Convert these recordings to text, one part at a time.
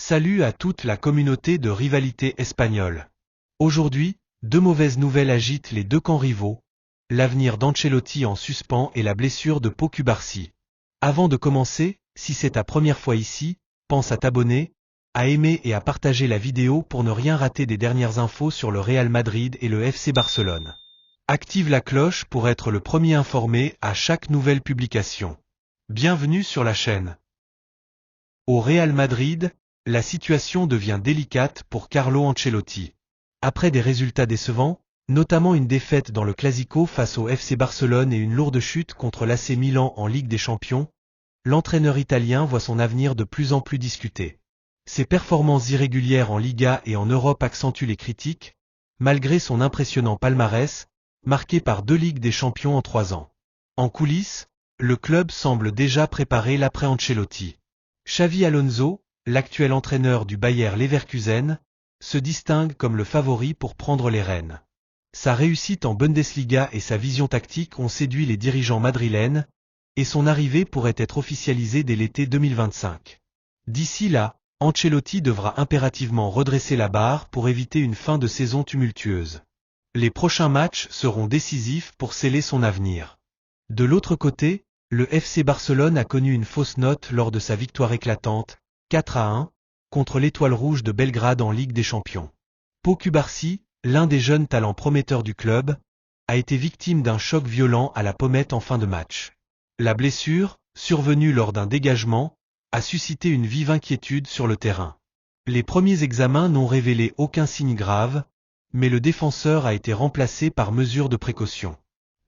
Salut à toute la communauté de rivalité espagnole. Aujourd'hui, deux mauvaises nouvelles agitent les deux camps rivaux, l'avenir d'Ancelotti en suspens et la blessure de Pau Cubarsí. Avant de commencer, si c'est ta première fois ici, pense à t'abonner, à aimer et à partager la vidéo pour ne rien rater des dernières infos sur le Real Madrid et le FC Barcelone. Active la cloche pour être le premier informé à chaque nouvelle publication. Bienvenue sur la chaîne. Au Real Madrid, la situation devient délicate pour Carlo Ancelotti. Après des résultats décevants, notamment une défaite dans le Clasico face au FC Barcelone et une lourde chute contre l'AC Milan en Ligue des Champions, l'entraîneur italien voit son avenir de plus en plus discuté. Ses performances irrégulières en Liga et en Europe accentuent les critiques, malgré son impressionnant palmarès, marqué par 2 Ligues des Champions en 3 ans. En coulisses, le club semble déjà préparer l'après-Ancelotti. Xavi Alonso, l'actuel entraîneur du Bayer Leverkusen, se distingue comme le favori pour prendre les rênes. Sa réussite en Bundesliga et sa vision tactique ont séduit les dirigeants madrilènes, et son arrivée pourrait être officialisée dès l'été 2025. D'ici là, Ancelotti devra impérativement redresser la barre pour éviter une fin de saison tumultueuse. Les prochains matchs seront décisifs pour sceller son avenir. De l'autre côté, le FC Barcelone a connu une fausse note lors de sa victoire éclatante, 4-1, contre l'Étoile Rouge de Belgrade en Ligue des Champions. Pau Cubarsí, l'un des jeunes talents prometteurs du club, a été victime d'un choc violent à la pommette en fin de match. La blessure, survenue lors d'un dégagement, a suscité une vive inquiétude sur le terrain. Les premiers examens n'ont révélé aucun signe grave, mais le défenseur a été remplacé par mesure de précaution.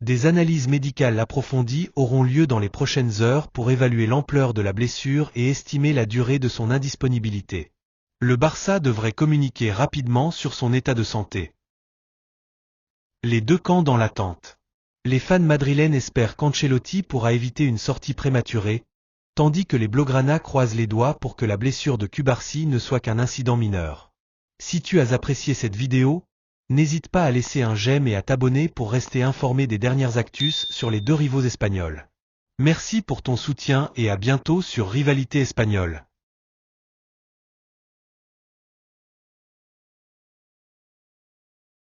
Des analyses médicales approfondies auront lieu dans les prochaines heures pour évaluer l'ampleur de la blessure et estimer la durée de son indisponibilité. Le Barça devrait communiquer rapidement sur son état de santé. Les deux camps dans l'attente. Les fans madrilènes espèrent qu'Ancelotti pourra éviter une sortie prématurée, tandis que les Blaugrana croisent les doigts pour que la blessure de Cubarsí ne soit qu'un incident mineur. Si tu as apprécié cette vidéo, n'hésite pas à laisser un j'aime et à t'abonner pour rester informé des dernières actus sur les deux rivaux espagnols. Merci pour ton soutien et à bientôt sur Rivalité Espagnole.